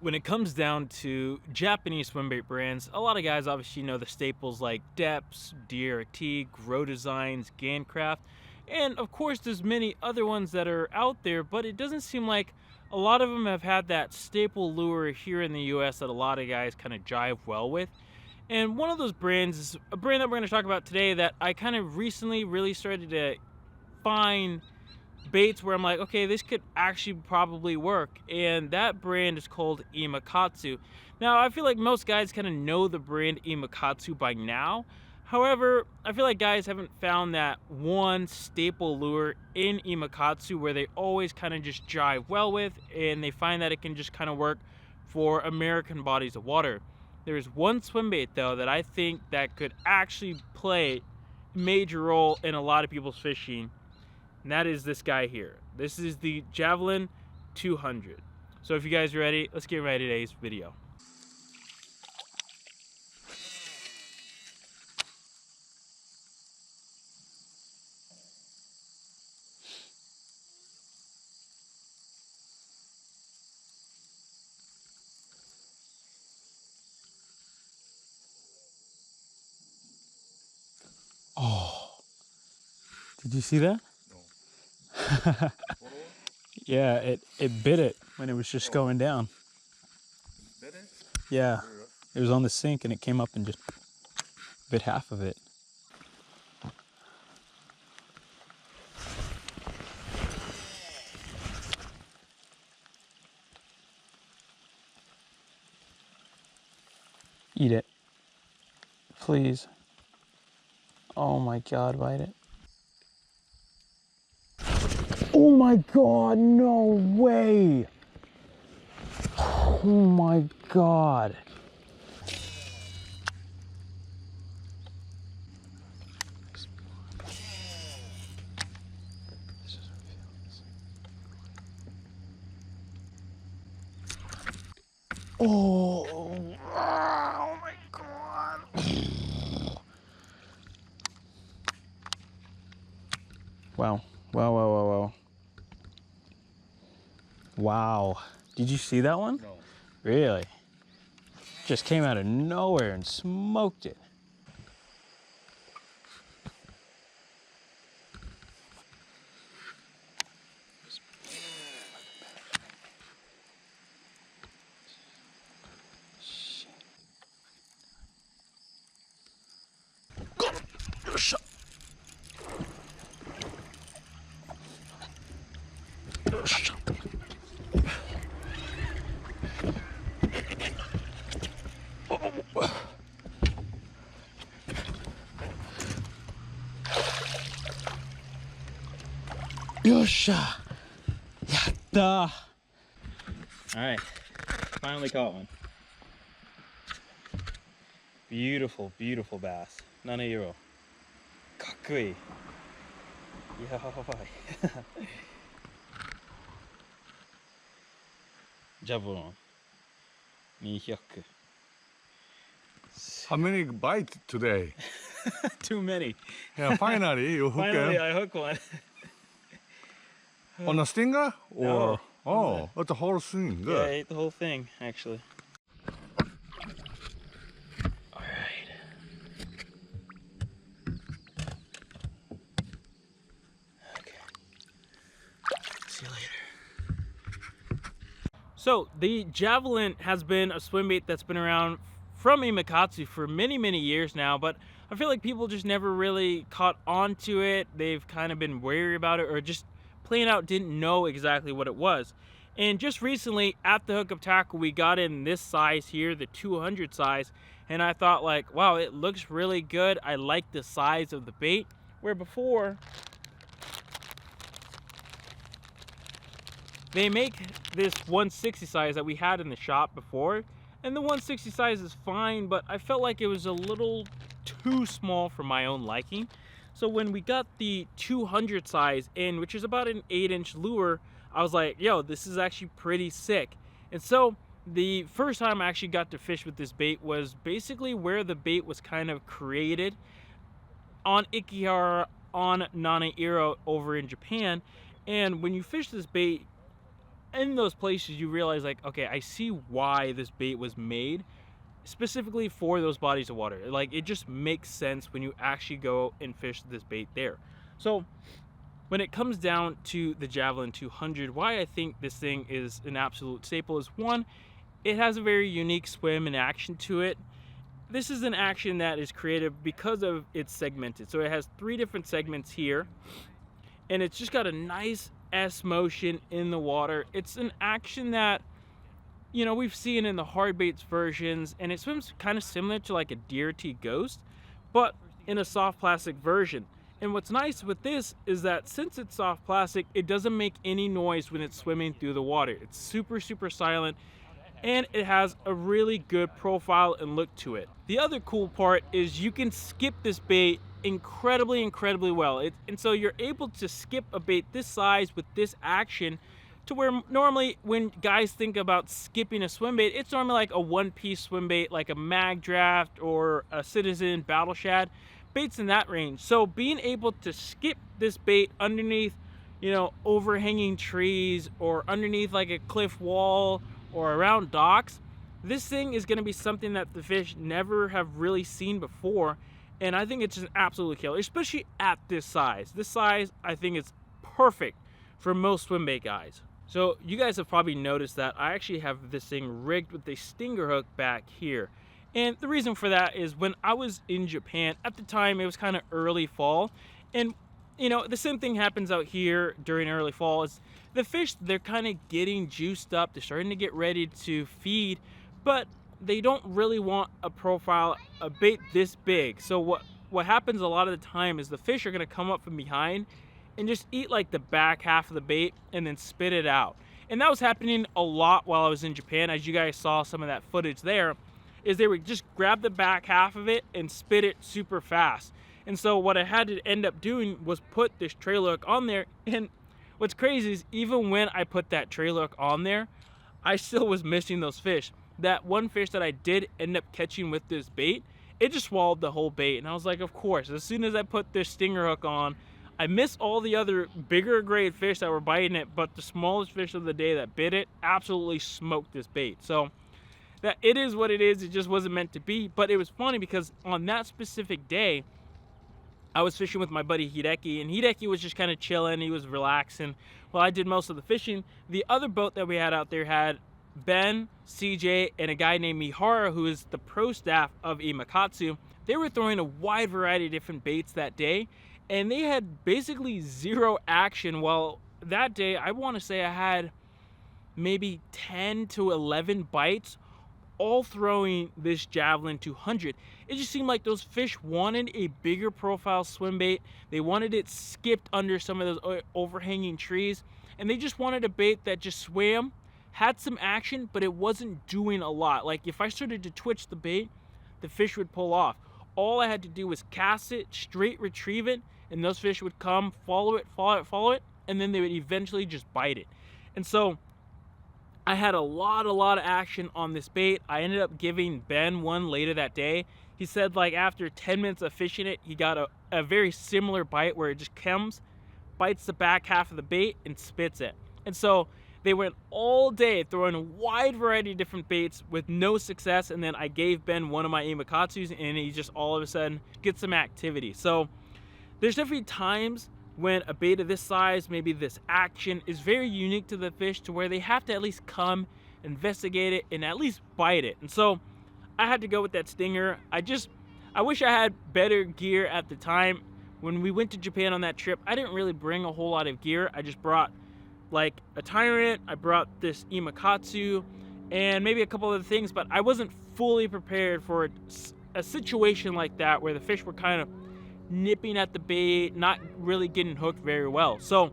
When it comes down to Japanese swimbait brands, a lot of guys obviously know the staples like Depths, DRT, Grow Designs, Gancraft, and of course there's many other ones that are out there, but it doesn't seem like a lot of them have had that staple lure here in the US that a lot of guys kind of jive well with. And one of those brands is a brand that we're going to talk about today that I kind of recently really started to find baits where I'm like, okay, this could actually probably work, and that brand is called Imakatsu. Now, I feel like most guys kind of know the brand Imakatsu by now. However, I feel like guys haven't found that one staple lure in Imakatsu where they always kind of just jive well with, and they find that it can just kind of work for American bodies of water. There's one swim bait though that I think that could actually play a major role in a lot of people's fishing, and that is this guy here. This is the Javelin 200. So if you guys are ready, let's get right to today's video. Oh, did you see that? No. Yeah, it bit it when it was just going down. Bit it? Yeah, it was on the sink and it came up and just bit half of it. Eat it, please. Oh my God, bite it. Oh my God, no way. Oh my God. Oh, oh my God. Wow, wow, wow, wow, wow. Wow. Did you see that one? No. Really? Just came out of nowhere and smoked it. Yosha! Yatta! Alright, finally caught one. Beautiful, beautiful bass. 7 euro. Kakkui. Yabai. Javelin. 200. How many bites today? Too many. Yeah, finally you hook Finally, him. I hook one. On a stinger? Or No. oh, it's the whole thing. Yeah, Good. I ate the whole thing, actually. All right. Okay. See you later. So the Javelin has been a swim bait that's been around from Imakatsu for many, many years now, but I feel like people just never really caught on to it. They've kind of been wary about it, or just plain out didn't know exactly what it was. And just recently at the hookup tackle, we got in this size here, the 200 size, and I thought like, wow, it looks really good. I like the size of the bait, where before they make this 160 size that we had in the shop before, and the 160 size is fine, but I felt like it was a little too small for my own liking. So when we got the 200 size in, which is about an 8-inch lure, I was like, yo, this is actually pretty sick. And so the first time I actually got to fish with this bait was basically where the bait was kind of created, on Ikihara on Nanairo over in Japan. And when you fish this bait, in those places you realize like, okay, I see why this bait was made specifically for those bodies of water. Like, it just makes sense when you actually go and fish this bait there. So when it comes down to the Javelin 200, why I think this thing is an absolute staple is, one, it has a very unique swim and action to it. This is an action that is created because of it's segmented. So it has 3 different segments here, and it's just got a nice S motion in the water. It's an action that, you know, we've seen in the hard baits versions, and it swims kind of similar to like a DRT Ghost, but in a soft plastic version. And what's nice with this is that since it's soft plastic, it doesn't make any noise when it's swimming through the water. It's super, super silent, and it has a really good profile and look to it. The other cool part is you can skip this bait incredibly well. And so you're able to skip a bait this size with this action, to where normally when guys think about skipping a swim bait, it's normally like a one-piece swim bait, like a mag draft or a Citizen battle shad. Baits in that range. So being able to skip this bait underneath, you know, overhanging trees or underneath like a cliff wall or around docks, this thing is going to be something that the fish never have really seen before. And I think it's just an absolute killer, especially at this size. This size, I think, is perfect for most swim bait guys. So you guys have probably noticed that I actually have this thing rigged with a stinger hook back here. And the reason for that is when I was in Japan, at the time it was kind of early fall, and you know, the same thing happens out here during early fall. Is the fish, they're kind of getting juiced up, they're starting to get ready to feed, but they don't really want a bait this big. So what happens a lot of the time is the fish are going to come up from behind and just eat like the back half of the bait and then spit it out. And that was happening a lot while I was in Japan. As you guys saw some of that footage there, is they would just grab the back half of it and spit it super fast. And so what I had to end up doing was put this trailer hook on there. And what's crazy is even when I put that trailer hook on there, I still was missing those fish. That one fish that I did end up catching with this bait, it just swallowed the whole bait. And I was like, of course, as soon as I put this stinger hook on, I missed all the other bigger grade fish that were biting it, but the smallest fish of the day that bit it absolutely smoked this bait. So that it is what it is. It just wasn't meant to be. But it was funny because on that specific day, I was fishing with my buddy Hideki, and Hideki was just kind of chilling. He was relaxing while I did most of the fishing. The other boat that we had out there had Ben, CJ, and a guy named Mihara, who is the pro staff of Imakatsu. They were throwing a wide variety of different baits that day, and they had basically zero action. Well, that day, I want to say I had maybe 10 to 11 bites, all throwing this Javelin 200. It just seemed like those fish wanted a bigger profile swim bait. They wanted it skipped under some of those overhanging trees, and they just wanted a bait that just swam, had some action, but it wasn't doing a lot. Like if I started to twitch the bait, the fish would pull off. All I had to do was cast it, straight retrieve it, and those fish would come, follow it, and then they would eventually just bite it. And so I had a lot of action on this bait. I ended up giving Ben one later that day. He said like after 10 minutes of fishing it, he got a very similar bite where it just comes, bites the back half of the bait, and spits it. And so they went all day throwing a wide variety of different baits with no success. And then I gave Ben one of my Imakatsus, and he just all of a sudden gets some activity. So there's definitely times when a bait of this size, maybe this action, is very unique to the fish to where they have to at least come, investigate it, and at least bite it. And so I had to go with that stinger. I wish I had better gear at the time. When we went to Japan on that trip, I didn't really bring a whole lot of gear. I just brought like a Tyrant, I brought this Imakatsu, and maybe a couple other things, but I wasn't fully prepared for a situation like that where the fish were kind of nipping at the bait, not really getting hooked very well. So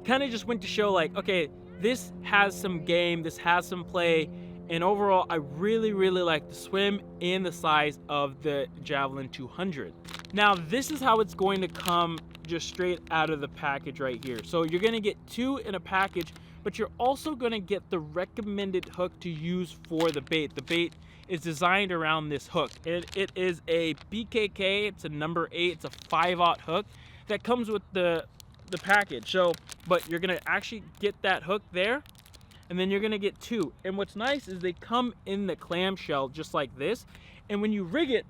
kind of just went to show like, okay, this has some game, this has some play, and overall I really like the swim and the size of the Javelin 200. Now this is how it's going to come just straight out of the package right here. So you're going to get 2 in a package, but you're also going to get the recommended hook to use for the bait. The bait is designed around this hook. It is a BKK, it's a number 8, it's a 5/0 hook that comes with the the package. So, but you're gonna actually get that hook there, and then you're gonna get 2. And what's nice is they come in the clamshell just like this. And when you rig it,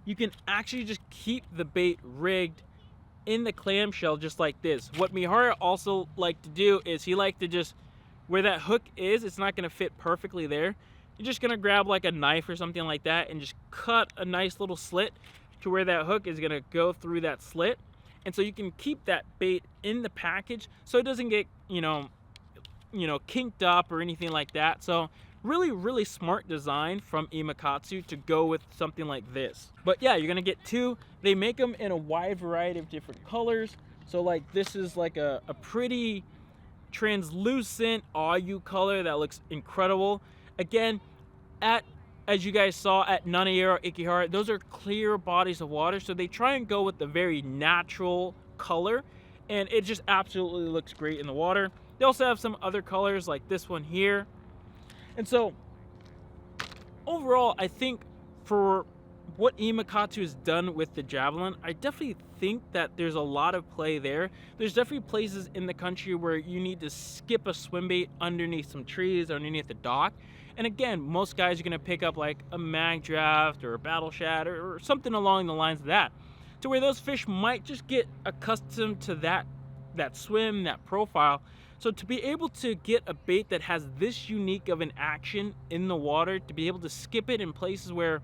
you can actually just keep the bait rigged in the clamshell just like this. What Mihara also liked to do is he liked to just, where that hook is, it's not gonna fit perfectly there. You're just gonna grab like a knife or something like that and just cut a nice little slit to where that hook is gonna go through that slit. And so you can keep that bait in the package so it doesn't get, kinked up or anything like that. So really, really smart design from Imakatsu to go with something like this. But yeah, you're gonna get 2. They make them in a wide variety of different colors. So like this is like a pretty translucent Ayu color that looks incredible. Again, as you guys saw at Nanayero Ikihara, those are clear bodies of water, so they try and go with the very natural color, and it just absolutely looks great in the water. They also have some other colors like this one here. And so overall, I think for what Imakatsu has done with the Javelin, I definitely think that there's a lot of play there. There's definitely places in the country where you need to skip a swim bait underneath some trees, underneath the dock. And again, most guys are gonna pick up like a mag draft or a battle shad or something along the lines of that, to where those fish might just get accustomed to that swim, that profile. So to be able to get a bait that has this unique of an action in the water, to be able to skip it in places where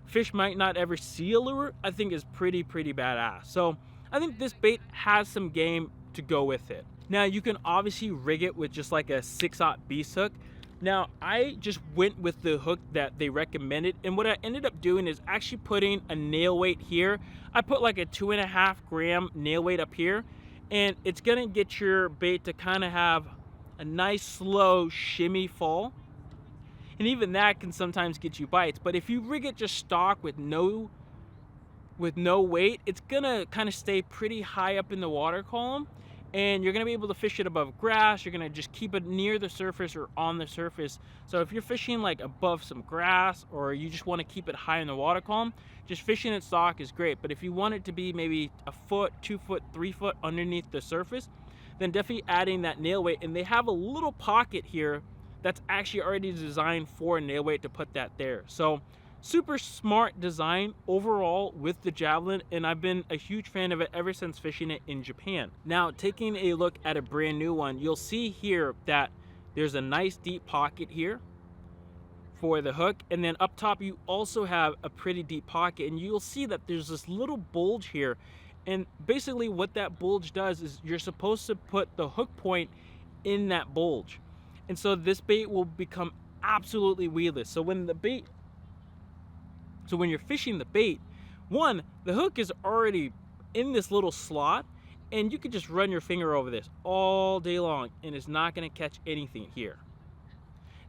fish might not ever see a lure, I think is pretty badass. So I think this bait has some game to go with it. Now you can obviously rig it with just like a 6/0 beast hook. Now I just went with the hook that they recommended, and what I ended up doing is actually putting a nail weight here. I put like a 2.5 gram nail weight up here, and it's gonna get your bait to kind of have a nice slow shimmy fall. And even that can sometimes get you bites. But if you rig it just stock with no weight, it's gonna kind of stay pretty high up in the water column, and you're gonna be able to fish it above grass. You're gonna just keep it near the surface or on the surface. So if you're fishing like above some grass, or you just want to keep it high in the water column, just fishing it stock is great. But if you want it to be maybe a foot, 2 foot, 3 foot underneath the surface, then definitely adding that nail weight. And they have a little pocket here that's actually already designed for a nail weight to put that there. So super smart design overall with the Javelin, and I've been a huge fan of it ever since fishing it in Japan. Now taking a look at a brand new one, you'll see here that there's a nice deep pocket here for the hook, and then up top you also have a pretty deep pocket, and you'll see that there's this little bulge here. And basically what that bulge does is you're supposed to put the hook point in that bulge. And so this bait will become absolutely weedless. So when you're fishing the bait, one, the hook is already in this little slot, and you could just run your finger over this all day long and it's not gonna catch anything here.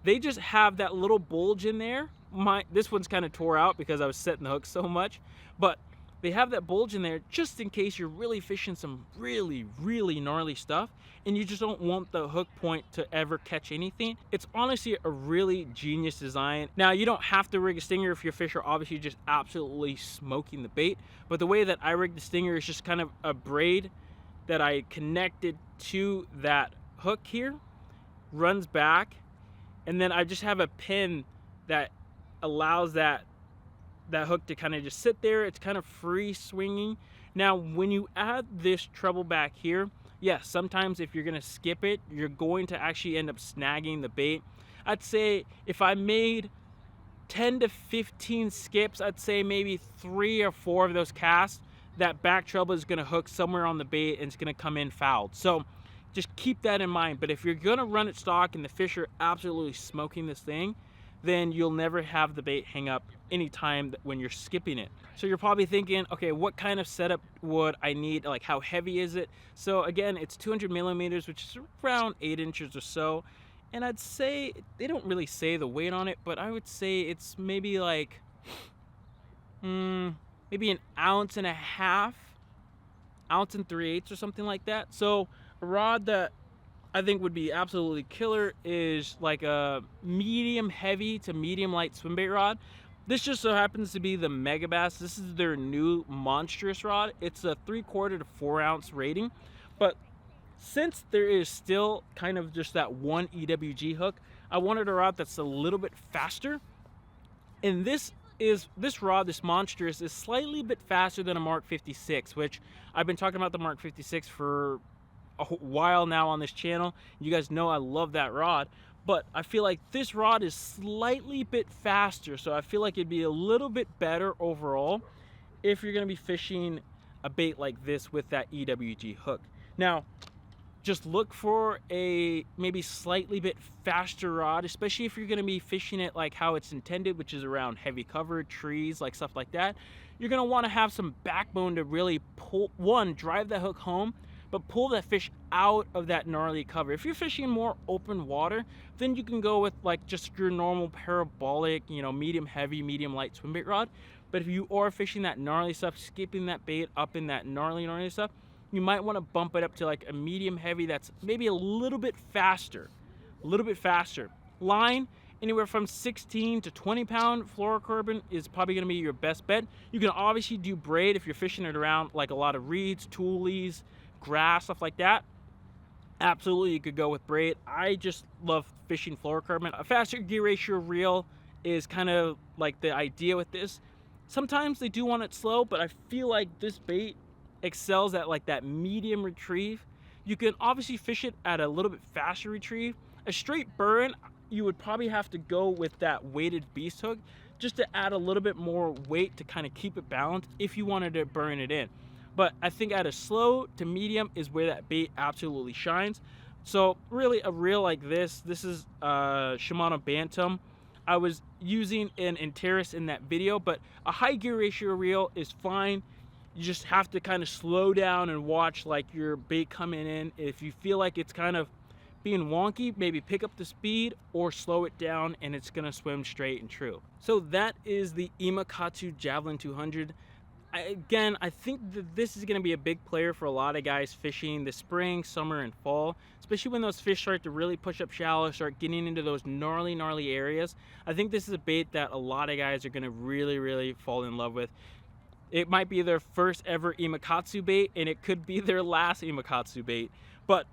They just have that little bulge in there. This one's kind of tore out because I was setting the hook so much, but they have that bulge in there just in case you're really fishing some really gnarly stuff and you just don't want the hook point to ever catch anything. It's honestly a really genius design. Now you don't have to rig a stinger if your fish are obviously just absolutely smoking the bait, but the way that I rig the stinger is just kind of a braid that I connected to that hook here, runs back, and then I just have a pin that allows that hook to kind of just sit there. It's kind of free swinging. Now when you add this treble back here, yes, sometimes if you're gonna skip it, you're going to actually end up snagging the bait. I'd say if I made 10 to 15 skips, I'd say maybe 3 or 4 of those casts, that back treble is gonna hook somewhere on the bait and it's gonna come in fouled. So just keep that in mind. But if you're gonna run it stock and the fish are absolutely smoking this thing, then you'll never have the bait hang up anytime when you're skipping it. So you're probably thinking, okay, what kind of setup would I need? Like, how heavy is it? So again, it's 200 millimeters, which is around 8 inches or so. And I'd say, they don't really say the weight on it, but I would say it's maybe like, maybe an ounce and a half, ounce and 3/8 or something like that. So a rod that I think would be absolutely killer is like a medium heavy to medium light swim bait rod. This just so happens to be the Mega Bass. This is their new monstrous rod. It's a 3/4 to 4 ounce rating, but since there is still kind of just that one EWG hook, I wanted a rod that's a little bit faster. And this rod, this monstrous, is slightly bit faster than a Mark 56, which I've been talking about the Mark 56 for a while now on this channel. You guys know I love that rod, but I feel like this rod is slightly bit faster, so I feel like it'd be a little bit better overall if you're going to be fishing a bait like this with that EWG hook. Now, just look for a maybe slightly bit faster rod, especially if you're going to be fishing it like how it's intended, which is around heavy cover, trees, like stuff like that. You're going to want to have some backbone to really drive that hook home, but pull that fish out of that gnarly cover. If you're fishing more open water, then you can go with like just your normal parabolic, medium heavy, medium light swim bait rod. But if you are fishing that gnarly stuff, skipping that bait up in that gnarly stuff, you might want to bump it up to like a medium heavy that's maybe a little bit faster. Line, anywhere from 16 to 20 pound fluorocarbon is probably going to be your best bet. You can obviously do braid if you're fishing it around like a lot of reeds, tules, grass, stuff like that. Absolutely, you could go with braid. I just love fishing fluorocarbon. A faster gear ratio reel is kind of like the idea with this. Sometimes they do want it slow, but I feel like this bait excels at like that medium retrieve. You can obviously fish it at a little bit faster retrieve. A straight burn, you would probably have to go with that weighted beast hook just to add a little bit more weight to kind of keep it balanced if you wanted to burn it in. But I think at a slow to medium is where that bait absolutely shines. So really a reel like this is Shimano Bantam. I was using an Interis in that video, but a high gear ratio reel is fine. You just have to kind of slow down and watch like your bait coming in. If you feel like it's kind of being wonky, maybe pick up the speed or slow it down and it's gonna swim straight and true. So that is the Imakatsu Javallon 200. Again, I think that this is gonna be a big player for a lot of guys fishing the spring, summer, and fall, especially when those fish start to really push up shallow, start getting into those gnarly areas. I think this is a bait that a lot of guys are gonna really fall in love with. It might be their first ever Imakatsu bait, and it could be their last Imakatsu bait, but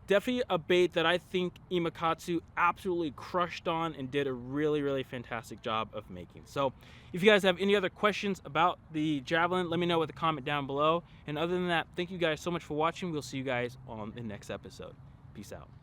definitely a bait that I think Imakatsu absolutely crushed on and did a really fantastic job of making. So if you guys have any other questions about the Javelin, let me know with a comment down below. And other than that, thank you guys so much for watching. We'll see you guys on the next episode. Peace out.